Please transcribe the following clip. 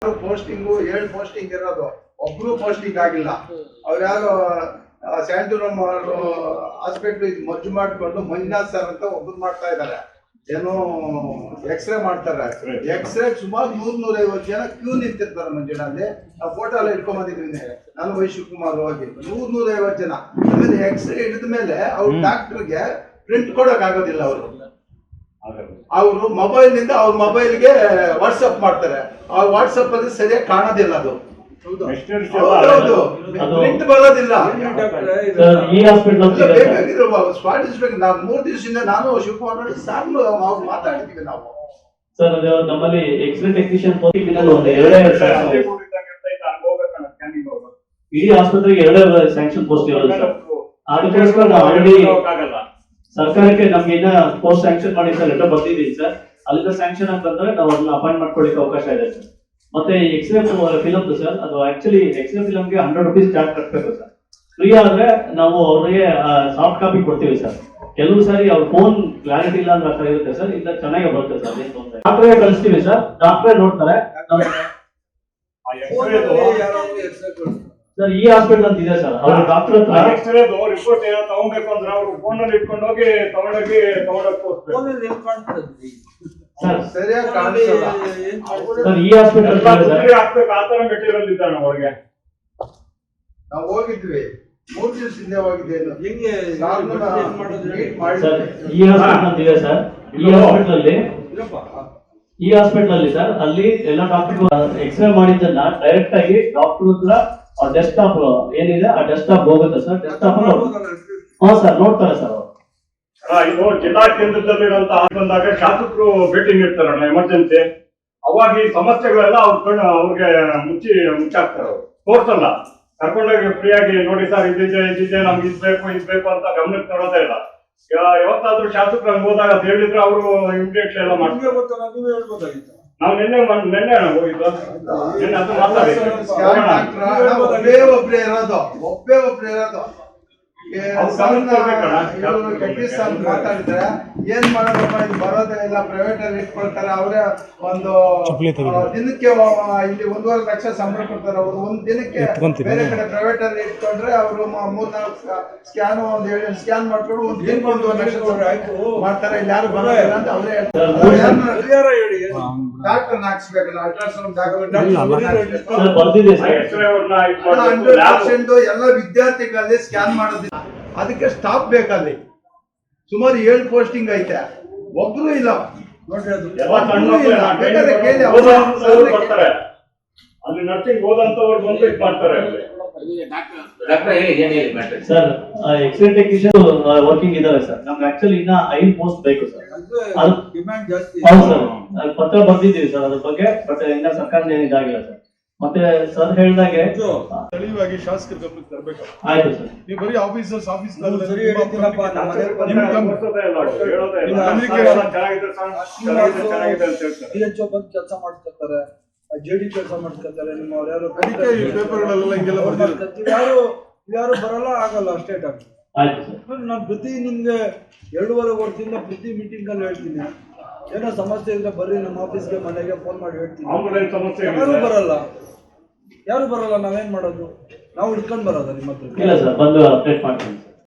Posting 7 posting ಇರೋದು, ಒಬ್ರು posting ಆಗಿಲ್ಲ. ಅವ್ರು ಯಾರು ಸ್ಯಾಂಟೂರಮ್ ಹಾಸ್ಪಿಟ್ಲ್ ಮಜ್ಜು ಮಾಡಿಕೊಂಡು ಮಂಜುನಾಥ್ ಸರ್ ಅಂತ ಒಬ್ರು ಮಾಡ್ತಾ ಇದ್ದಾರೆ. ಏನೋ ಎಕ್ಸ್ರೇ ಮಾಡ್ತಾರೆ. ಎಕ್ಸ್ರೇ ಸುಮಾರು 100-150 ಜನ ಕ್ಯೂ ನಿಂತಿರ್ತಾರೆ ಮಂಜುನಲ್ಲಿ. ಆ ಫೋಟೋ ಎಲ್ಲ ಇಟ್ಕೊಂಡ್ಬಂದಿದ್ದೀನಿ ನಾನು, ವೈ ಶಿವಕುಮಾರ್ ಹೋಗಿ 100-150 ಜನ. ಆಮೇಲೆ ಎಕ್ಸ್ರೇ ಹಿಡಿದ ಮೇಲೆ ಅವ್ರ ಡಾಕ್ಟರ್ಗೆ ಪ್ರಿಂಟ್ ಕೊಡಕ್ ಆಗೋದಿಲ್ಲ. ಅವರು ಮೊಬೈಲ್ ನಿಂದ ಅವ್ರ ಮೊಬೈಲ್ಗೆ ವಾಟ್ಸಪ್ ಮಾಡ್ತಾರೆ. ಆ ವಾಟ್ಸಪ್ ಅಲ್ಲಿ ಸರಿಯಾಗಿ ಕಾಣೋದಿಲ್ಲ, ಅದು ಪ್ರಿಂಟ್ ಬರೋದಿಲ್ಲ. ಸ್ಪಾಟಿಸ್ಬೇಕು. ನಾವು 3 ದಿವಸದಿಂದ ನಾನು ಶಿವಕುಮಾರ್ ಸಾರ್ನು ಮಾತಾಡಿದ್ದೀವಿ ನಾವು. ಸರ್ ಅದು ನಮ್ಮಲ್ಲಿ ಎಕ್ಸ್ರೇ ಟೆಕ್ನಿಷಿಯನ್ ಇಡೀ ಆಸ್ಪತ್ರೆಗೆ 2 ಸ್ಯಾಂಕ್ಷನ್ ಪೋಸ್ಟ್ ಇರೋದು ಸರ್. ಅದಕ್ಕೋಸ್ಕರ ನಾವು ಆಲ್ರೆಡಿ ಸರ್ಕಾರಕ್ಕೆ ನಮ್ಗೆ ಇನ್ನ ಪೋಸ್ಟ್ ಸ್ಯಾಂಕ್ಷನ್ ಮಾಡಿ ಸರ್ ಲೆಟರ್ ಬರ್ತಿದ್ದೀವಿ ಸರ್. ಅಲ್ಲಿಂದ ಸ್ಯಾಂಕ್ಷನ್ ಅಂತ ಬಂದ್ರೆ ನಾವು ಅದನ್ನ ಅಪಾಯಿಂಟ್ ಮಾಡ್ಕೊಳ್ಳಿಕ್ಕೆ ಅವಕಾಶ ಇದೆ ಸರ್. ಮತ್ತೆ ಎಕ್ಸ್ರೇ ಫಿಲಮ್ ಸರ್, ಅದು ಆಕ್ಚುಲಿ ಎಕ್ಸ್ರೇ ಫಿಲಮ್ಗೆ 100 ರೂಪೀಸ್ ಚಾರ್ಜ್ ಕಟ್ಟಬೇಕು ಸರ್. ಫ್ರೀ ಆದ್ರೆ ನಾವು ಅವ್ರಿಗೆ ಸಾಫ್ಟ್ ಕಾಪಿ ಕೊಡ್ತೀವಿ ಸರ್. ಕೆಲವು ಸಾರಿ ಅವ್ರ ಫೋನ್ ಕ್ಲಾರಿಟಿ ಇಲ್ಲ ಅಂದ್ರೆ ಆ ಇರುತ್ತೆ ಸರ್, ಇಲ್ಲ ಚೆನ್ನಾಗಿ ಬರುತ್ತೆ ಸರ್. ಡಾಕ್ಟ್ರೇ ಕಳಿಸ್ತೀವಿ ಸರ್, ಡಾಕ್ಟ್ರೇ ನೋಡ್ತಾರೆ ಸರ್. ಈ ಹಾಸ್ಪಿಟಲ್ ಅಂತ ಇದೆ ಸರ್, ಅವ್ರ ಡಾಕ್ಟರ್ ಹತ್ರ ರಿಪೋರ್ಟ್ ಏನೋ ತಗೊಬೇಕು ಅಂದ್ರೆ ಅವ್ರು ಫೋನ್ ಅಲ್ಲಿ ಇಟ್ಕೊಂಡು ಹೋಗಿ ತಗೊಂಡೋಗಿ ಸರಿಯಾಗಿ ಕಾಣಿಸಲ್ಲ ಸರ್. ಈ ಹಾಸ್ಪಿಟಲ್ ಆತರ ಮೆಟೀರಿಯಲ್ ಇದ್ದಾನೆ ಅವ್ರಿಗೆ. ನಾವು ಹೋಗಿದ್ವಿ 3 ದಿವಸದಿಂದ ಹೋಗಿದ್ದೇವೆ. ಈ ಹಾಸ್ಪಿಟಲ್ ಅಂತ ಇದೆ ಸರ್. ಈ ಹಾಸ್ಪಿಟಲ್ ಅಲ್ಲಿ ಸರ್, ಅಲ್ಲಿ ಎಲ್ಲ ಡಾಕ್ಟರ್ ಎಕ್ಸ್ರೇ ಮಾಡಿದ್ದನ್ನ ಡೈರೆಕ್ಟ್ ಆಗಿ ಡಾಕ್ಟರ್ ಹತ್ರ ಡೆಸ್ಕ್ಟಾಪ್ ಏನಿದೆ ಆ ಡೆಸ್ಕ್ಟಾಪ್ ಹೋಗುತ್ತೆ ಸರ್. ಡೆಸ್ಕ್ಟಾಪ್ ಹಾ ಸರ್ ನೋಡ್ತಾರೆ ಸರ್. ಇದು ಜಿಲ್ಲಾ ಕೇಂದ್ರದಲ್ಲಿರುವಂತ ಬಂದಾಗ ಶಾಸಕರು ಭೇಟಿ ನೀಡ್ತಾರಲ್ಲ ಎಮರ್ಜೆನ್ಸಿ, ಅವಾಗ ಈ ಸಮಸ್ಯೆಗಳೆಲ್ಲ ಅವ್ರಿಗೆ ಮುಚ್ಚಾಕ್ತಾರೆ. ಅವ್ರು ತೋರ್ಸಲ್ಲ, ಕರ್ಕೊಂಡೋಗಿ ಫ್ರೀಯಾಗಿ ನೋಡಿ ಸರ್ ಇದಿದೆ ನಮ್ಗೆ ಇದ್ಬೇಕು ಅಂತ ಗಮನಕ್ಕೆ ತರೋದೇ ಇಲ್ಲ. ಯಾವತ್ತಾದ್ರೂ ಶಾಸಕರು ಹಂಗೆ ಹೋದಾಗ ಅದು ಹೇಳಿದ್ರೆ ಅವರು ಇಮಿಡಿಯೇಟ್ ಎಲ್ಲ ಮಾಡ್ತಾರೆ. ನಾವು ನಿನ್ನೆ ಹೋಗಿದ್ದು, ನಿನ್ನೆ ಅದು ಒಬ್ಬರೇ ಇರೋದು. ಮಾತಾಡಿದ್ರೆ ಏನ್ ಮಾಡೋದಪ್ಪ, ಇದು ಬರೋದೇ ಇಲ್ಲ, ಪ್ರೈವೇಟ್ ಅಲ್ಲಿ ಇಟ್ಕೊಳ್ತಾರೆ. ಅವರೇ ಒಂದು ದಿನಕ್ಕೆ ಇಲ್ಲಿ 1.5 ಲಕ್ಷ ಸಂಬಳ ಕೊಡ್ತಾರೆ. ಅವರು ಒಂದ್ ದಿನಕ್ಕೆ ಬೇರೆ ಕಡೆ ಪ್ರೈವೇಟ್ ಅಲ್ಲಿ ಇಟ್ಕೊಂಡ್ರೆ ಅವರು 3-4 ಸ್ಕ್ಯಾನ್ 7 ಸ್ಕ್ಯಾನ್ ಮಾಡ್ಕೊಂಡು ಒಂದು ದಿನಕ್ಕೆ 1.5 ಲಕ್ಷ ಮಾಡ್ತಾರೆ. ಇಲ್ಲಿ ಯಾರು ಬರೋದಿಲ್ಲ ಅಂತ ಅವರೇ ಹೇಳ್ತಾರೆ. ಡಾಕ್ಟರ್ ಹಾಕ್ಸ್ಬೇಕಲ್ಲ, ಅಲ್ಟ್ರಾಸೌಂಡ್ ಡಾಕ್ಟರ್ 100% ಎಲ್ಲ ವಿದ್ಯಾರ್ಥಿಗಳಲ್ಲಿ ಸ್ಕ್ಯಾನ್ ಮಾಡೋದಿಲ್ಲ. ಅದಕ್ಕೆ ಸ್ಟಾಫ್ ಬೇಕಲ್ಲಿ. ಸುಮಾರು 7 ಪೋಸ್ಟಿಂಗ್ ಐತೆ, ಒಬ್ರು ಇಲ್ಲ. ಅಲ್ಲಿ ನರ್ಸಿಂಗ್ ಹೋದಂತವ್ರು ಬಂದು ಇದು ಮಾಡ್ತಾರೆ. ಸರ್ ಎಕ್ಸ್ರೇ ಟೆಕ್ನಿಷಿಯನ್ ವರ್ಕಿಂಗ್ ಇದಾವೆ ಸರ್. ನಮ್ಗೆ ಆಕ್ಚುಲಿ ಇನ್ನ 5 ಪೋಸ್ಟ್ ಬೇಕು ಸರ್. ಹೌದು ಸರ್, ಪತ್ರ ಬರ್ದಿದ್ದೀವಿ ಸರ್ ಅದ್ರ ಬಗ್ಗೆ. ಬಟ್ ಇನ್ನ ಸರ್ಕಾರದ ಏನು ಇದಾಗಿಲ್ಲ ಸರ್. ಮತ್ತೆ ಸರ್ ಹೇಳಿದಾಗೆ ಸ್ಥಳೀಯವಾಗಿ ಶಾಸಕರ ಗಮನಕ್ಕೆ ತರಬೇಕು. ಆಯ್ತು ಸರ್. ನೀವು ಬರೀ ಆಫೀಸರ್ಸ್ ಕೆಲಸ ಮಾಡ್ಕೊತಾರೆ, ಜೆಡಿ ಕೆಲಸ ಮಾಡ್ಕೊತಾರೆ. ನಿಮ್ಮ ಪೇಪರ್ಗಳೆಲ್ಲ ಹಿಂಗೆಲ್ಲ ಬರ್ತಾರೆ. ಯಾರು ಬರಲ್ಲ, ಆಗಲ್ಲ ಅಷ್ಟೇ ಡಾಕ್ಟರ್. ನಾನು ಪ್ರತಿ ನಿಮ್ಗೆ 2.5 ವರ್ಷದಿಂದ ಪ್ರತಿ ಮೀಟಿಂಗ್ ಅಲ್ಲಿ ಹೇಳ್ತೀನಿ, ಏನೋ ಸಮಸ್ಯೆ ಇದ್ರೆ ಬರ್ರಿ ನಮ್ಮ ಆಫೀಸ್ಗೆ, ಮನೆಗೆ ಫೋನ್ ಮಾಡಿ ಹೇಳ್ತೀನಿ. ಯಾರು ಬರಲ್ಲ, ನಾವೇನ್ ಮಾಡೋದು? ನಾವು ಹುಡ್ಕೊಂಡ್ ಬರೋದ ನಿಮ್ಮ ಹತ್ರ? ಇಲ್ಲ ಸರ್, ಬಂದು ಅಪ್ಡೇಟ್ ಮಾಡ್ತೀನಿ.